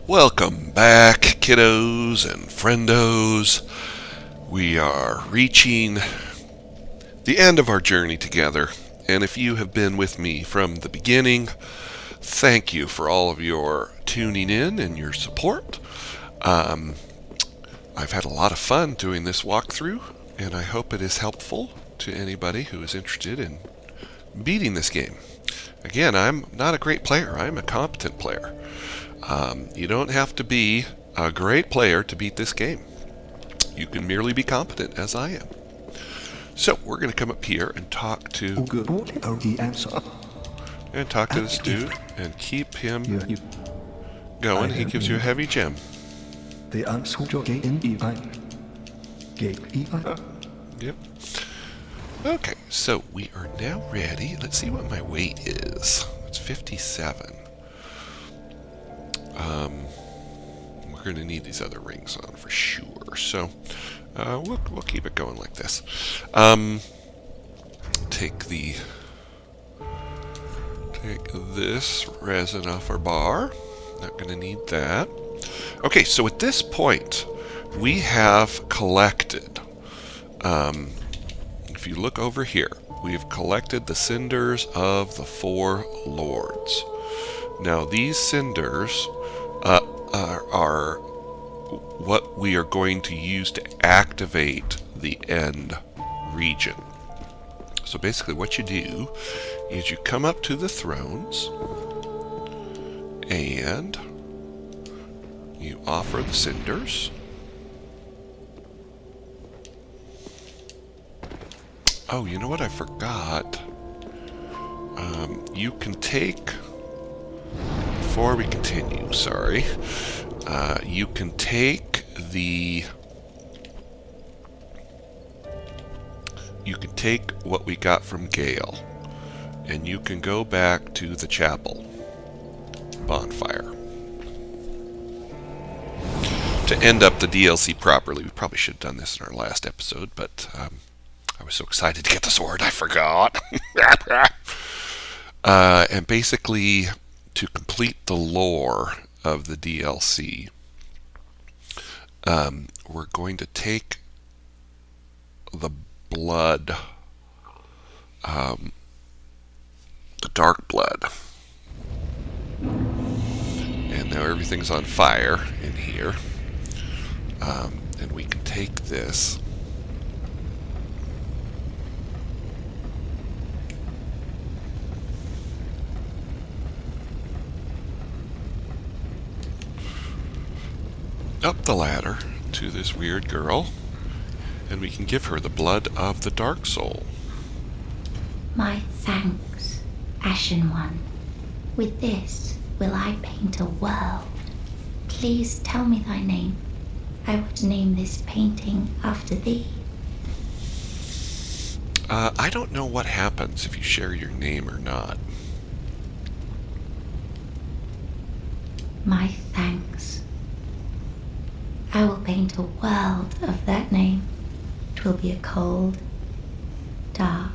Welcome back, kiddos and friendos. We are reaching the end of our journey together, and if you have been with me from the beginning, thank you for all of your tuning in and your support. I've had a lot of fun doing this walkthrough, and I hope it is helpful to anybody who is interested in beating this game. Again, I'm not a great player. I'm a competent player. You don't have to be a great player to beat this game. You can merely be competent, as I am. So we're going to come up here and talk to this dude and keep him going. He gives you a heavy gem. Yep. Okay, so we are now ready. Let's see what my weight is. It's 57. We're going to need these other rings on for sure. So we'll keep it going like this. Take this resin off our bar. Not going to need that. Okay, so at this point, we have collected. If you look over here, we've collected the cinders of the 4 lords. Now, these cinders are what we are going to use to activate the end region. So basically what you do is you come up to the thrones and you offer the cinders. Oh, you know what I forgot? You can take... Before we continue, sorry, you can take what we got from Gale, and you can go back to the chapel, Bonfire, to end up the DLC properly. We probably should have done this in our last episode, but I was so excited to get the sword, I forgot. And basically, to complete the lore of the DLC, we're going to take the blood, the dark blood, and now everything's on fire in here, and we can take this up the ladder to this weird girl, and we can give her the blood of the dark soul. My thanks, Ashen One. With this will I paint a world. Please tell me thy name. I would name this painting after thee. I don't know what happens if you share your name or not. My thanks. I will paint a world of that name. It will be a cold, dark,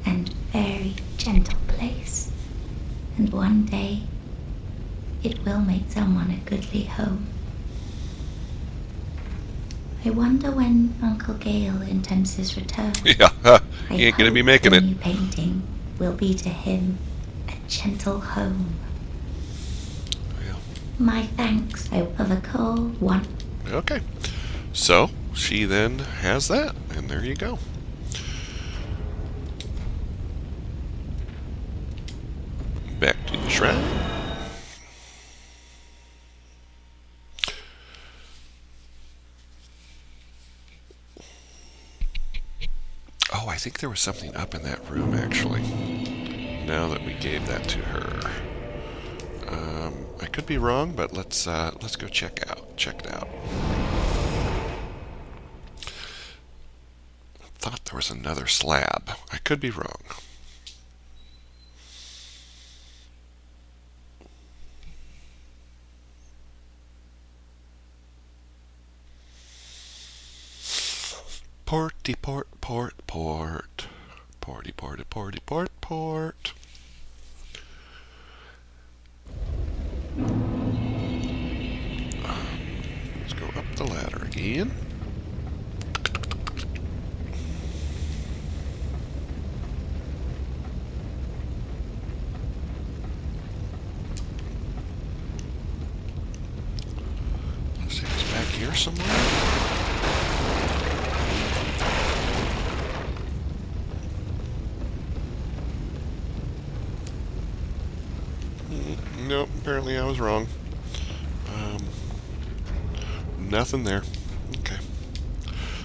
and very gentle place. And one day, it will make someone a goodly home. I wonder when Uncle Gale intends his return. Yeah, he ain't gonna be making it. The new painting will be to him a gentle home. My thanks of a cold one. Okay, so she then has that, and there you go. Back to the shrine. Oh, I think there was something up in that room, actually, now that we gave that to her. I could be wrong, but let's go check it out. I thought there was another slab. I could be wrong. Porty port port port. Porty porty porty port port. up the ladder again. Let's see, it's back here somewhere. Nope, apparently I was wrong. Nothing there. Okay.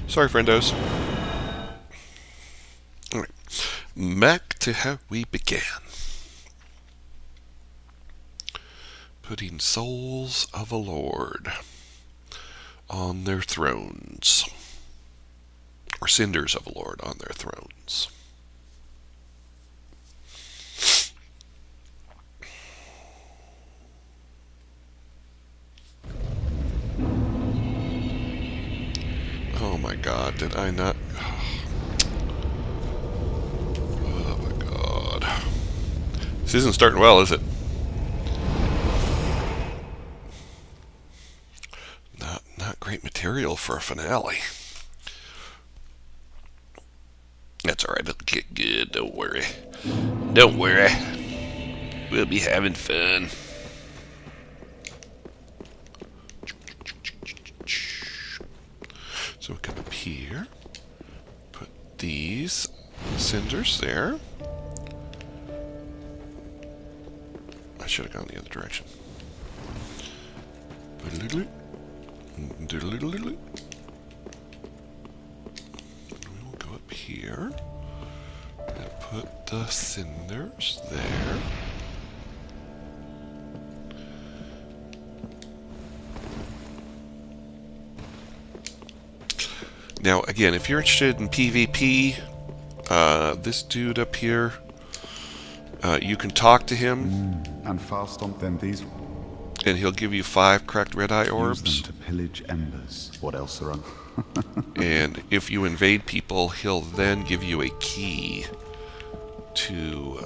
Sorry, friendos. Alright. Back to how we began. Putting souls of a lord on their thrones. Or cinders of a lord on their thrones. Oh my god, did I not... Oh my god. This isn't starting well, is it? Not great material for a finale. That's alright, it'll get good, don't worry. Don't worry. We'll be having fun. So we come up here, put these cinders there. I should have gone the other direction. We will go up here and put the cinders there. Now, again, if you're interested in PvP, this dude up here, you can talk to him. And fast on them these. And he'll give you 5 cracked red eye orbs. Use them to pillage embers. What else are on? And if you invade people, he'll then give you a key to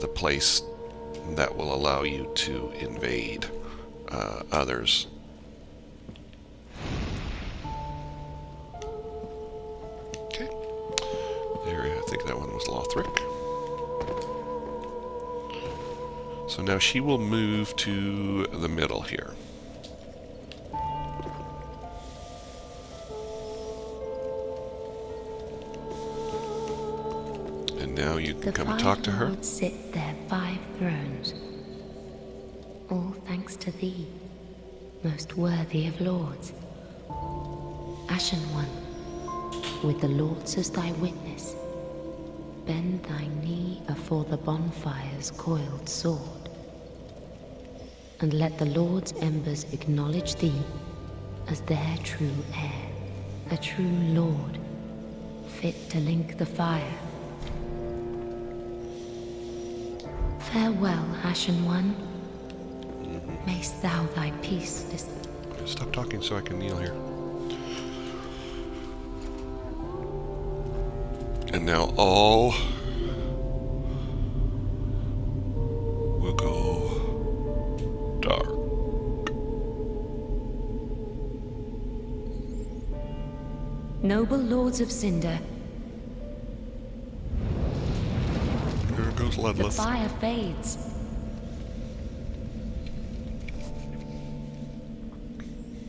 the place that will allow you to invade others. Okay. There, I think that one was Lothric. So now she will move to the middle here. And now you can come and talk to her. The 5 lords sit their 5 thrones, all thanks to thee, most worthy of lords. Ashen One, with the lords as thy witness, bend thy knee afore the bonfire's coiled sword, and let the Lord's embers acknowledge thee as their true heir, a true lord, fit to link the fire. Farewell, Ashen One. Mayst thou thy peace Stop talking so I can kneel here. And now all will go dark. Noble lords of Cinder, Here goes the Ludleth. fire fades.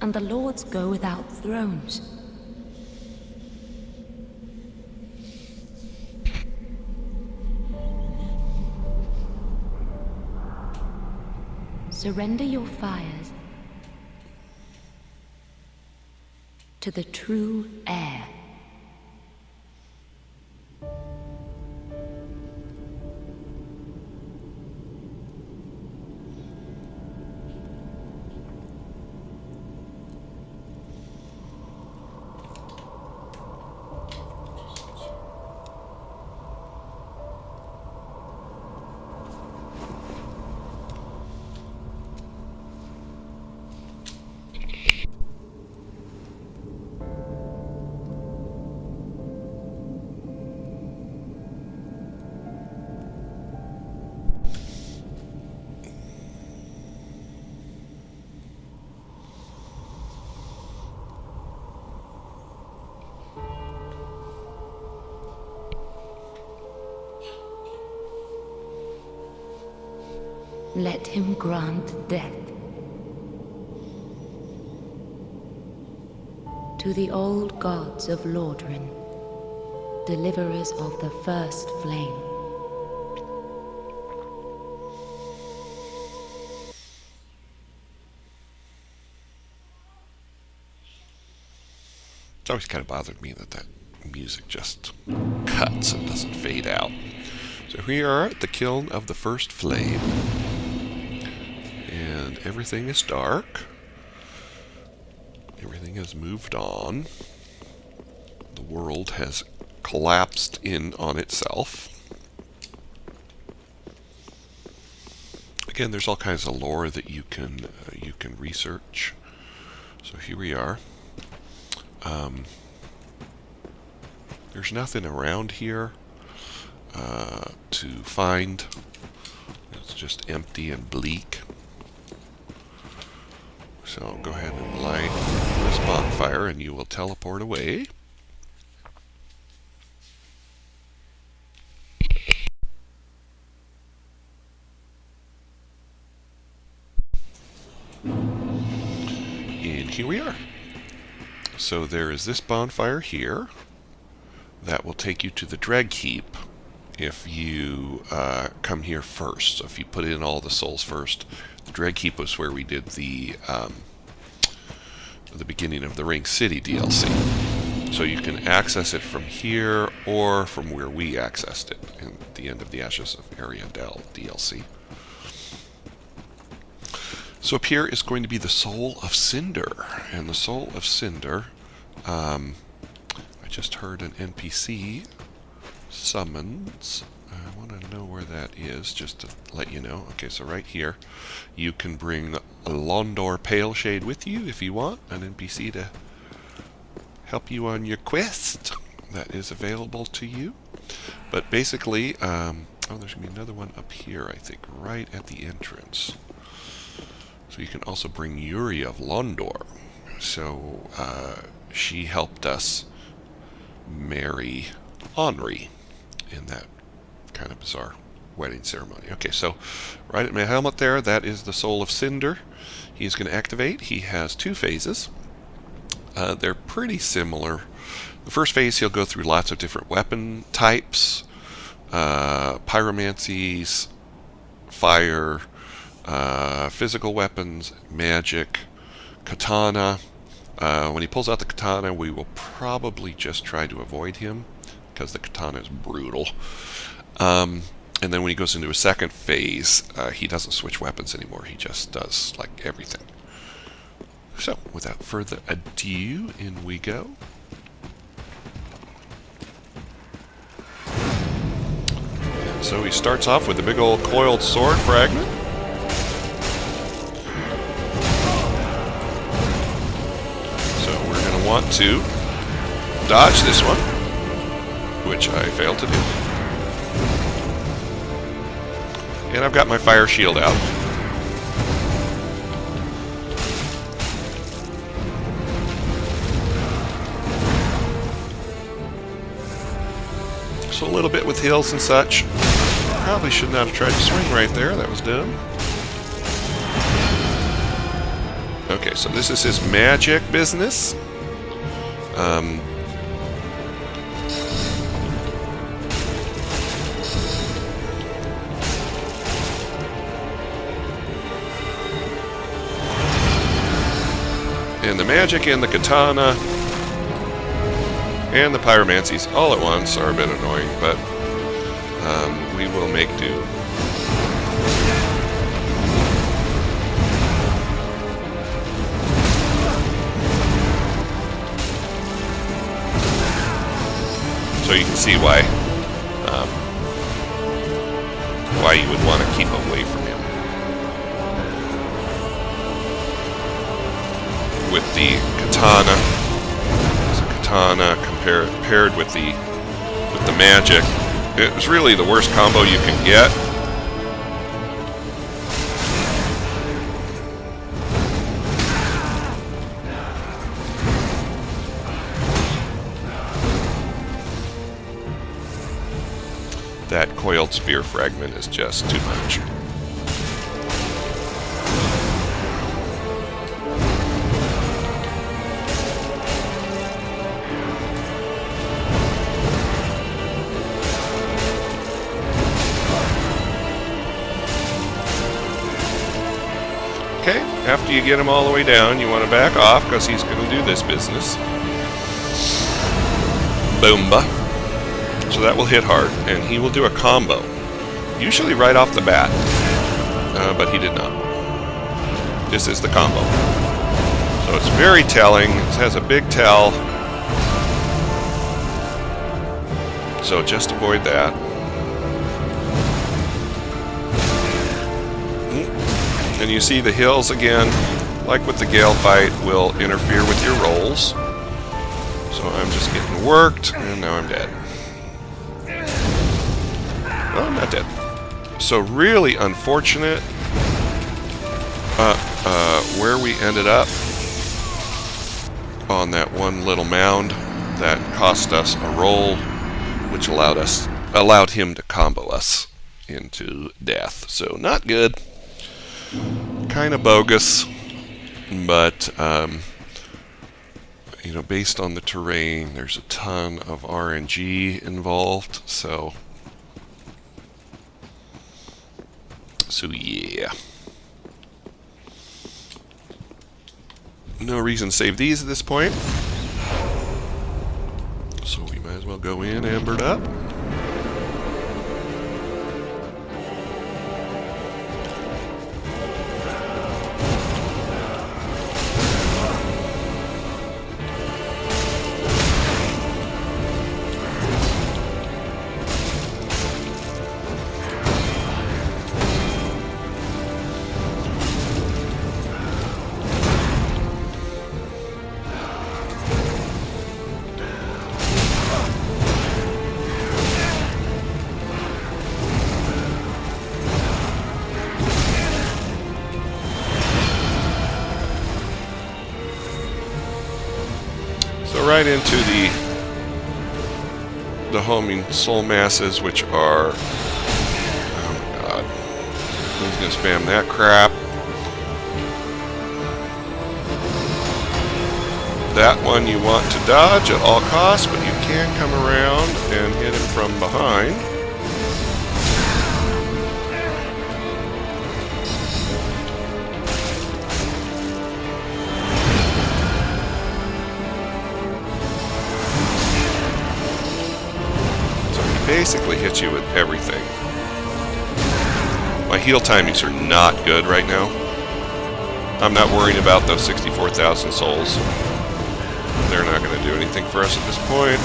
And the lords go without thrones. Surrender your fires to the true heir. Let him grant death. To the old gods of Lordran, deliverers of the first flame. It's always kind of bothered me that music just cuts and doesn't fade out. So we are at the Kiln of the First Flame. And everything is dark. Everything has moved on. The world has collapsed in on itself. Again, there's all kinds of lore that you can research. So here we are. There's nothing around here to find. It's just empty and bleak. So I'll go ahead and light this bonfire and you will teleport away. And here we are. So there is this bonfire here that will take you to the Dreg Heap if you come here first. So if you put in all the souls first, the Dreg Heap was where we did the beginning of the Ring City DLC. So you can access it from here or from where we accessed it at the end of the Ashes of Ariandel DLC. So up here is going to be the Soul of Cinder. And the Soul of Cinder, I just heard an NPC summons. I want to know where that is, just to let you know. Okay, so right here, you can bring a Londor Paleshade with you if you want, an NPC to help you on your quest. That is available to you. But basically, oh, there's going to be another one up here, I think, right at the entrance. So you can also bring Yuri of Londor. So she helped us marry Henri in that kind of bizarre wedding ceremony. Okay, so right at my helmet there, that is the Soul of Cinder. He's going to activate. He has 2 phases. They're pretty similar. The first phase, he'll go through lots of different weapon types, pyromancies, fire, physical weapons, magic, katana. When he pulls out the katana, we will probably just try to avoid him because the katana is brutal. And then when he goes into a second phase, he doesn't switch weapons anymore. He just does like everything. So, without further ado, in we go. And so he starts off with a big old coiled sword fragment. Want to dodge this one, which I failed to do. And I've got my fire shield out. So a little bit with hills and such. Probably should not have tried to swing right there. That was dumb. Okay, so this is his magic business. And the magic and the katana and the pyromancies all at once are a bit annoying, but we will make do. So you can see why you would want to keep away from him. With the katana, paired with the magic, it was really the worst combo you can get. That coiled spear fragment is just too much. Okay, after you get him all the way down, you want to back off because he's going to do this business. Boomba. So that will hit hard, and he will do a combo. Usually right off the bat, but he did not. This is the combo. So it's very telling. It has a big tell. So just avoid that. And you see the hills again, like with the Gale fight, will interfere with your rolls. So I'm just getting worked, and now I'm dead. Well, I'm not dead. So really unfortunate where we ended up on that one little mound that cost us a roll, which allowed him to combo us into death. So not good. Kind of bogus, but you know, based on the terrain, there's a ton of RNG involved. So yeah. No reason to save these at this point. So we might as well go in ambered up. Right into the homing soul masses, which are, oh my god, he's gonna spam that crap. That one you want to dodge at all costs, but you can come around and hit him from behind. Basically hits you with everything. My heal timings are not good right now. I'm not worrying about those 64,000 souls. They're not going to do anything for us at this point.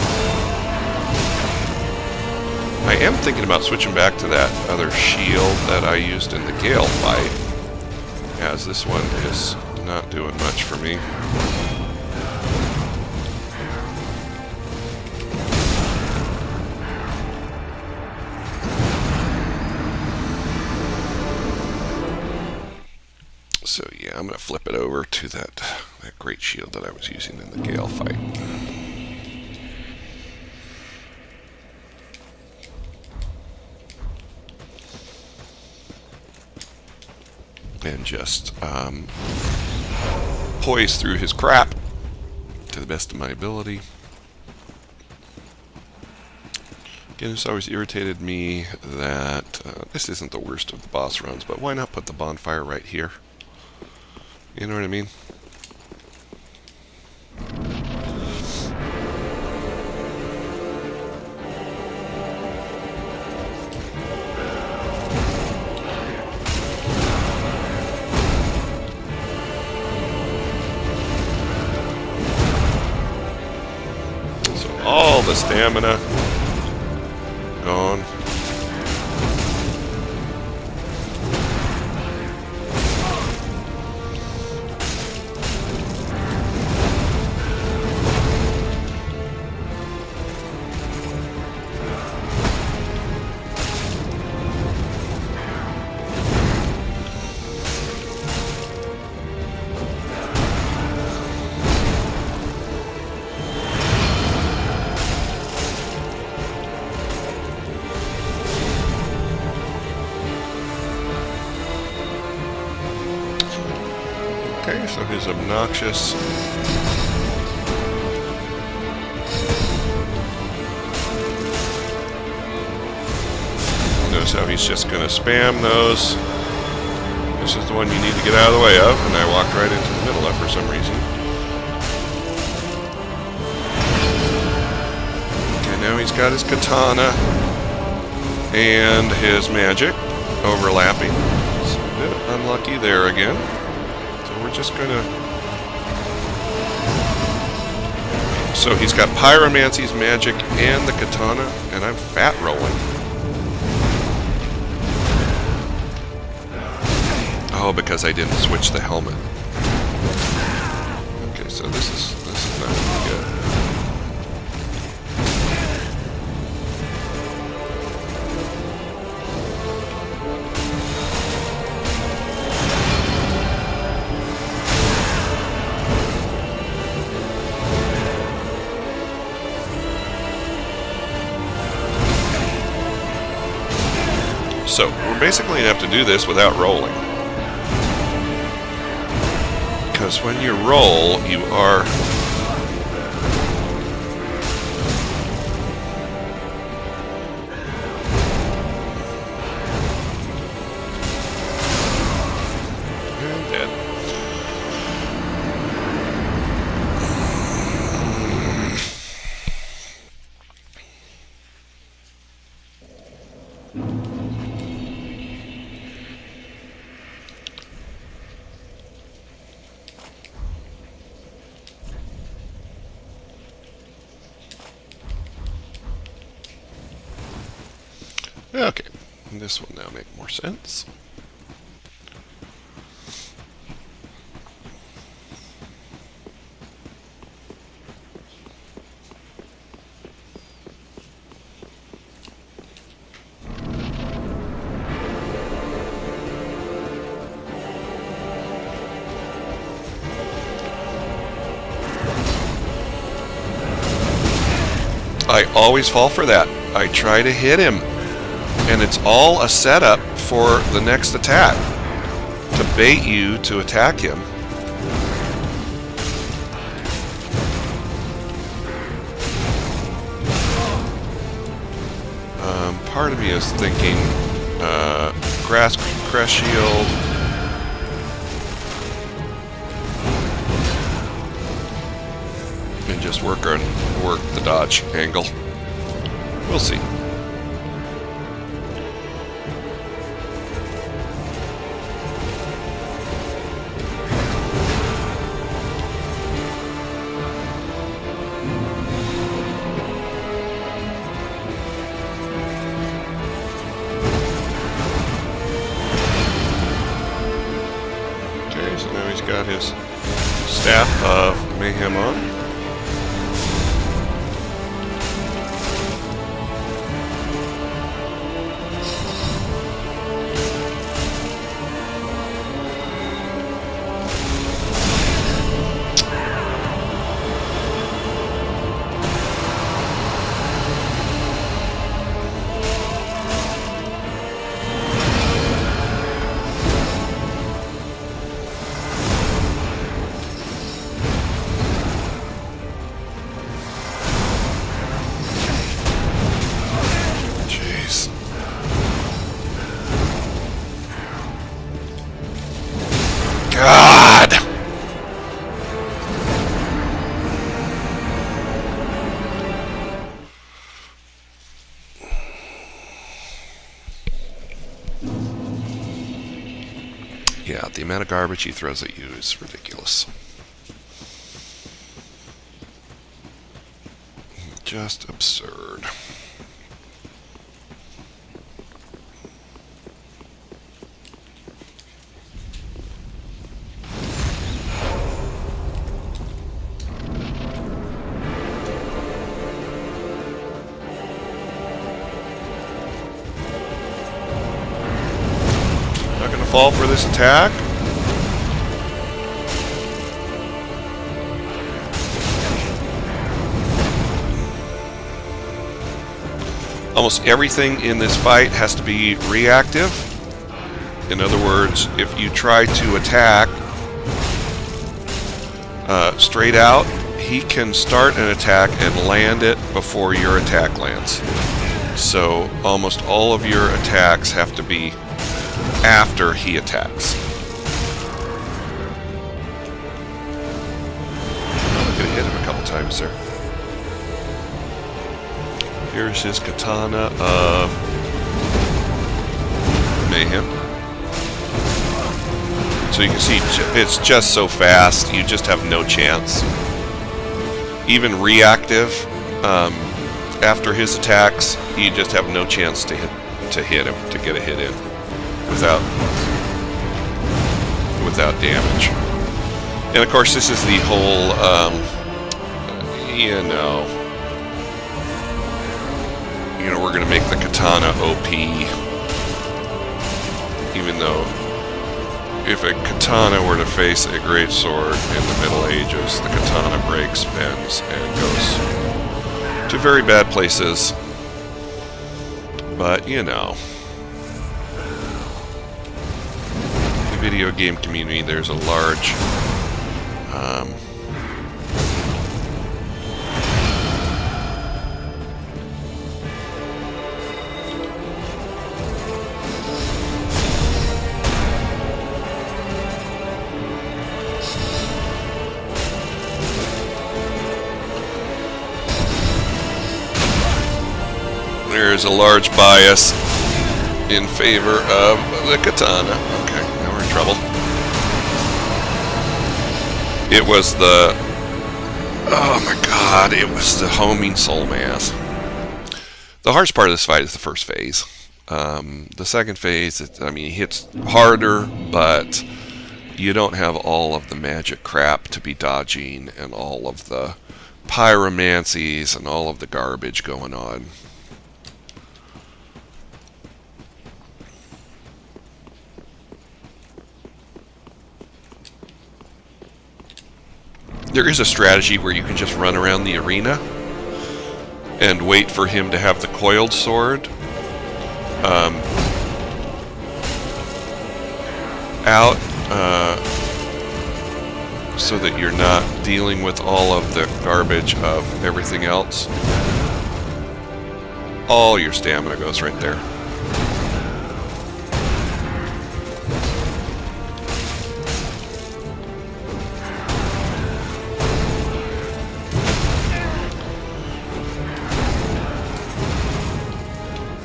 I am thinking about switching back to that other shield that I used in the Gale fight, as this one is not doing much for me. So yeah, I'm going to flip it over to that great shield that I was using in the Gale fight. And just poise through his crap to the best of my ability. Again, it's always irritated me that this isn't the worst of the boss runs, but why not put the bonfire right here? You know what I mean? So all the stamina gone. Okay, so his obnoxious notice how he's just going to spam those This is the one you need to get out of the way of, and I walked right into the middle of for some reason. Okay, now he's got his katana and his magic overlapping. It's a bit unlucky there again. So we're just gonna... So he's got pyromancy's magic and the katana, and I'm fat rolling. Oh, because I didn't switch the helmet. Okay, so this is not really good. So we're basically gonna have to do this without rolling. Because when you roll, you are... and dead. Okay, this will now make more sense. I always fall for that. I try to hit him. And it's all a setup for the next attack, to bait you to attack him. Part of me is thinking grass crest shield, and just work the dodge angle. We'll see. So now he's got his Staff of Mayhem on. God! Yeah, the amount of garbage he throws at you is ridiculous. Just absurd. Fall for this attack. Almost everything in this fight has to be reactive. In other words, if you try to attack straight out, he can start an attack and land it before your attack lands. So almost all of your attacks have to be after he attacks. could have hit him a couple times there. Here's his katana of mayhem. So you can see it's just so fast, you just have no chance. Even reactive, after his attacks, you just have no chance to hit him, to get a hit in without damage. And of course, this is the whole, you know, we're going to make the katana OP, even though if a katana were to face a great sword in the Middle Ages, the katana breaks, bends, and goes to very bad places. But, you know, the video game community, there's a large there's a large bias in favor of the katana. Okay, now we're in trouble. It was the... oh my god, it was the homing soul mass. The hardest part of this fight is the first phase. The second phase, I mean, it hits harder, but you don't have all of the magic crap to be dodging and all of the pyromancies and all of the garbage going on. There is a strategy where you can just run around the arena and wait for him to have the coiled sword out, so that you're not dealing with all of the garbage of everything else. All your stamina goes right there.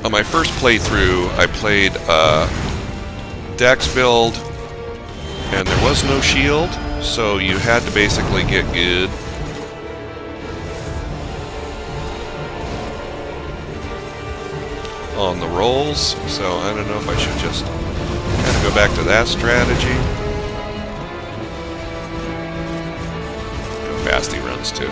On my first playthrough, I played Dex build, and there was no shield, so you had to basically get good. On the rolls, so I don't know if I should just kind of go back to that strategy. How fast he runs too.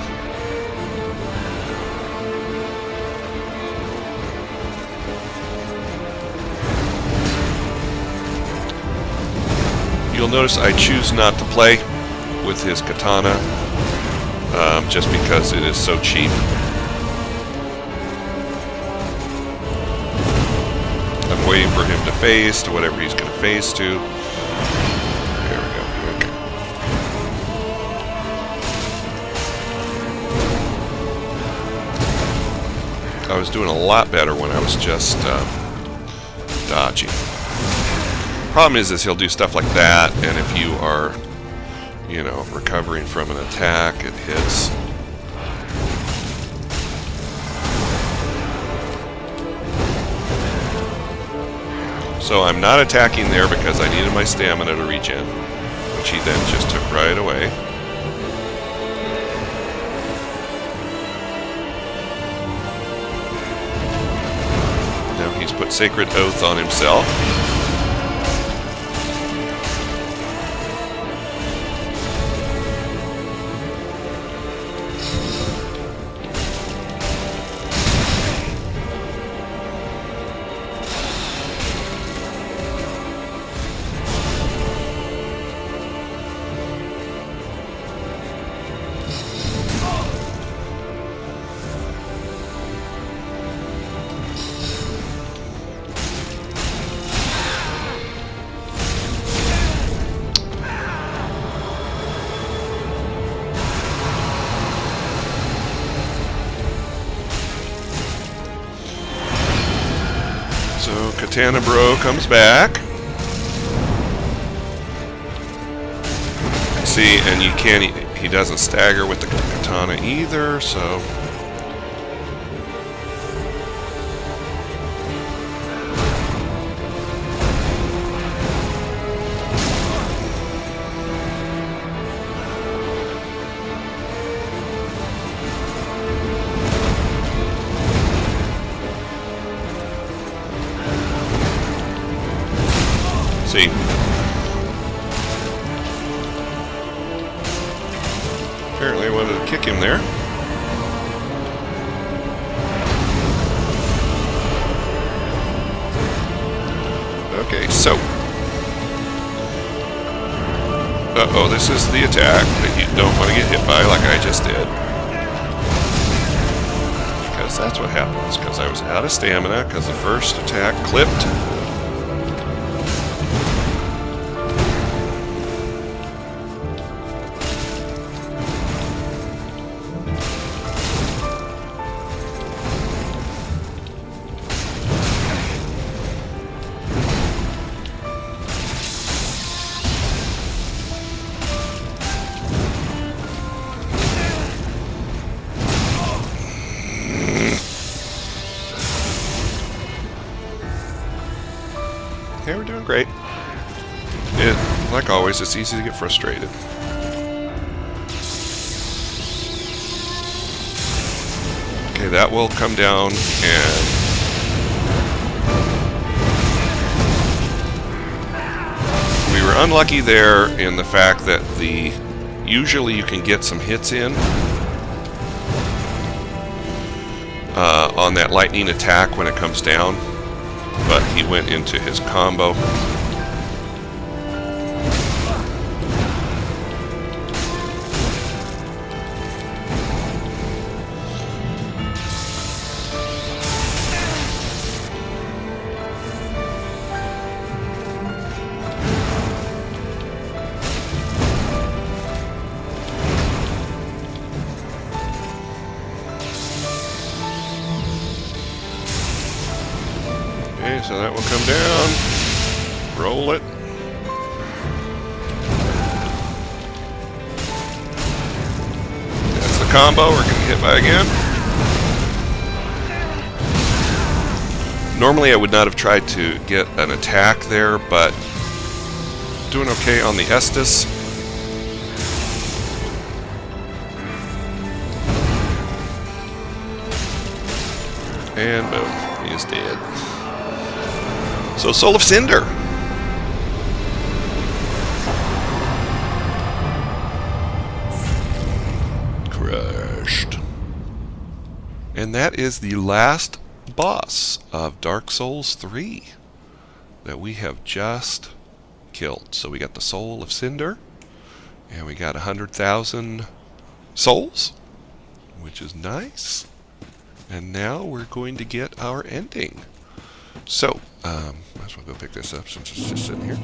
You'll notice I choose not to play with his katana, just because it is so cheap. I'm waiting for him to phase to whatever he's going to phase to. There we go. Okay. I was doing a lot better when I was just dodging. Problem is he'll do stuff like that, and if you are, you know, recovering from an attack, it hits. So I'm not attacking there because I needed my stamina to regen, which he then just took right away. Now he's put Sacred Oath on himself. So Katana Bro comes back. See, and you can't. he doesn't stagger with the katana either, so... See? Apparently I wanted to kick him there. Okay, so... Uh-oh, this is the attack that you don't want to get hit by like I just did. Because that's what happens, because I was out of stamina, because the first attack clipped. Okay, we're doing great. Like always, it's easy to get frustrated. Okay, that will come down and... We were unlucky there in the fact that usually you can get some hits in on that lightning attack when it comes down. But he went into his combo. Okay, so that will come down. Roll it. That's the combo. We're getting hit by again. Normally I would not have tried to get an attack there, but doing okay on the Estus. And boom, he is dead. So, Soul of Cinder. Crushed. And that is the last boss of Dark Souls 3 that we have just killed. So we got the Soul of Cinder, and we got 100,000 souls, which is nice. And now we're going to get our ending. So, might as well go pick this up since it's just sitting here.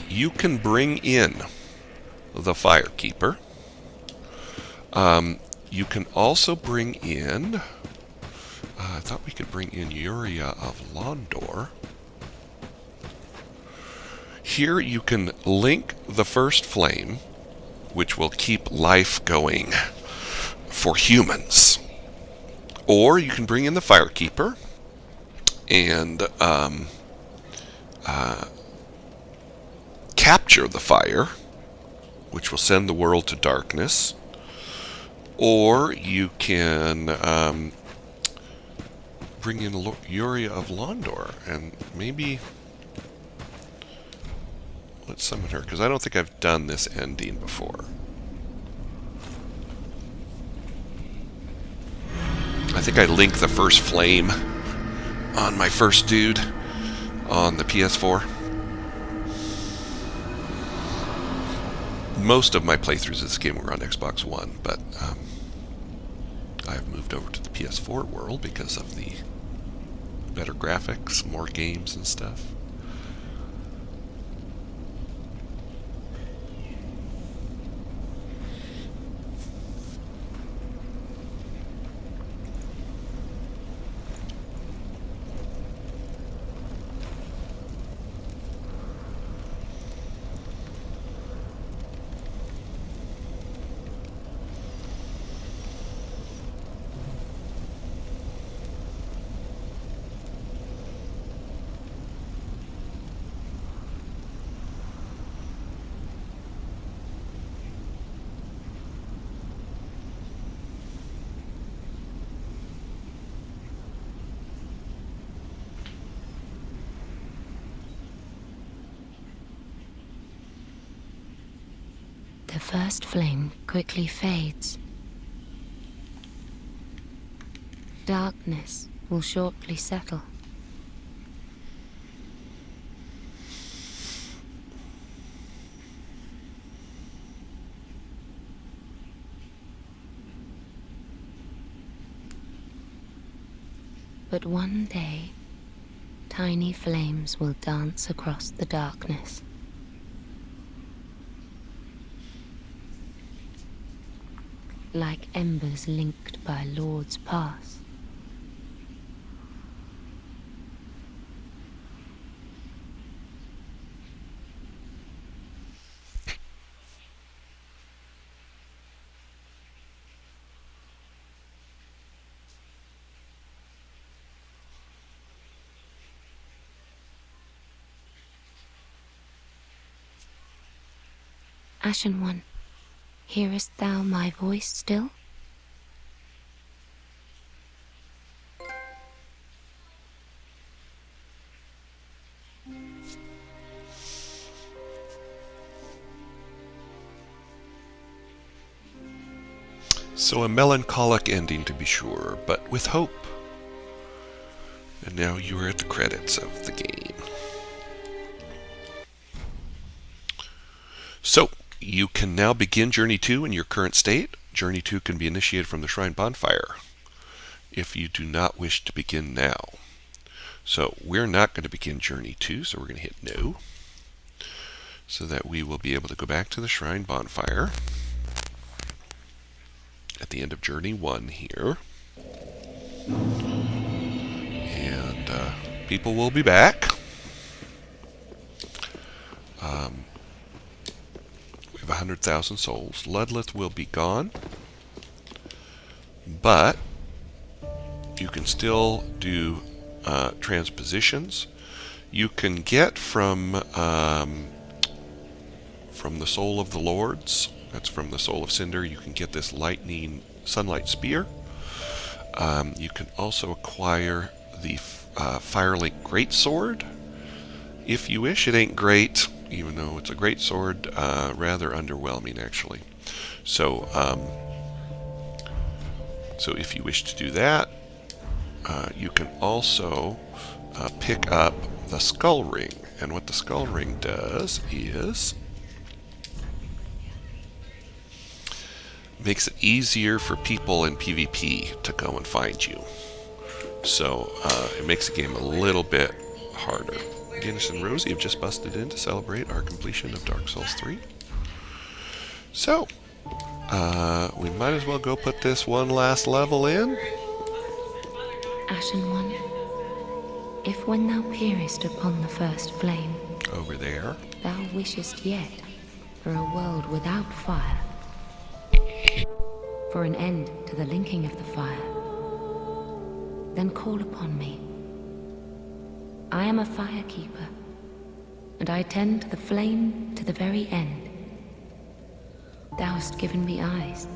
You can bring in the Firekeeper. You can also bring in... I thought we could bring in Uria of Londor. Here you can link the First Flame, which will keep life going for humans. Or you can bring in the Firekeeper and capture the fire, which will send the world to darkness. Or you can bring in Uria of Londor, and maybe let's summon her, because I don't think I've done this ending before. I think I linked the First Flame on my first dude on the PS4. Most of my playthroughs of this game were on Xbox One, but I've moved over to the PS4 world because of the better graphics, more games and stuff. the first flame quickly fades. Darkness will shortly settle. But one day, tiny flames will dance across the darkness. Like embers linked by Lord's Pass. Ashen One, hearest thou my voice still? So a melancholic ending, to be sure, but with hope. And now you are at the credits of the game. So, you can now begin Journey 2 in your current state. Journey 2 can be initiated from the Shrine Bonfire if you do not wish to begin now. So, we're not going to begin Journey 2, so we're going to hit No, so that we will be able to go back to the Shrine Bonfire at the end of Journey 1 here. And people will be back. We have 100,000 souls. Ludleth will be gone. But you can still do transpositions. You can get from the Soul of the Lords, that's from the Soul of Cinder, you can get this lightning sunlight spear. You can also acquire the Firelink Greatsword if you wish. It ain't great, even though it's a great sword, rather underwhelming actually. So if you wish to do that, you can also pick up the Skull Ring. And what the Skull Ring does is makes it easier for people in PvP to go and find you. So it makes the game a little bit harder. Guinness and Rosie have just busted in to celebrate our completion of Dark Souls 3. So, we might as well go put this one last level in. Ashen One, if when thou peerest upon the first flame, Over there. thou wishest yet for a world without fire, for an end to the linking of the fire, then call upon me. I am a firekeeper, and I tend to the flame to the very end. Thou hast given me eyes,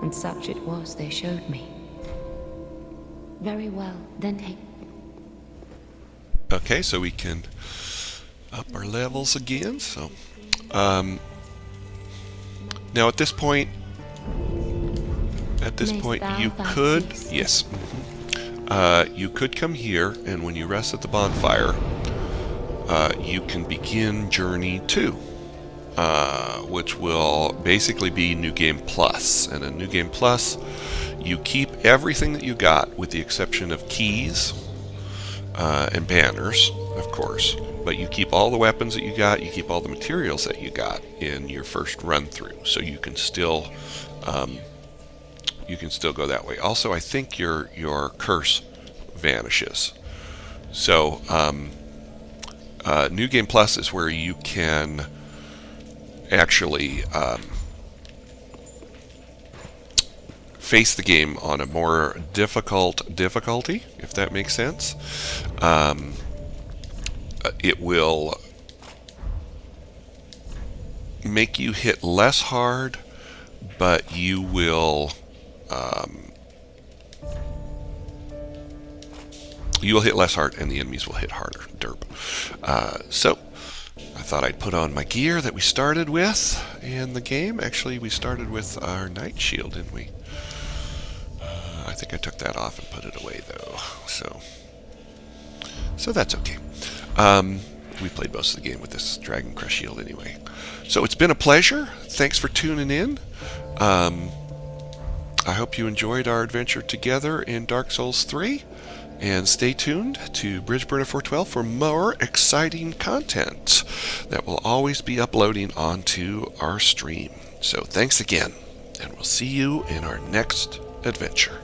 and such it was they showed me. Very well, then take... Okay, so we can up our levels again. So, now at this point, you could, yes, you could come here, and when you rest at the bonfire, you can begin Journey 2, which will basically be New Game Plus. And in New Game Plus, you keep everything that you got, with the exception of keys and banners, of course. But you keep all the weapons that you got, you keep all the materials that you got in your first run through, so you can still go that way. Also, I think your curse vanishes. So New Game Plus is where you can actually face the game on a more difficult difficulty, if that makes sense. It will make you hit less hard, but you will hit less hard and the enemies will hit harder. Derp. So I thought I'd put on my gear that we started with in the game. Actually, we started with our night shield, didn't we? I think I took that off and put it away, though. So that's okay. We played most of the game with this Dragon Crest shield anyway. So it's been a pleasure. Thanks for tuning in. I hope you enjoyed our adventure together in Dark Souls 3. And stay tuned to Bridgeburner 412 for more exciting content that will always be uploading onto our stream. So thanks again, and we'll see you in our next adventure.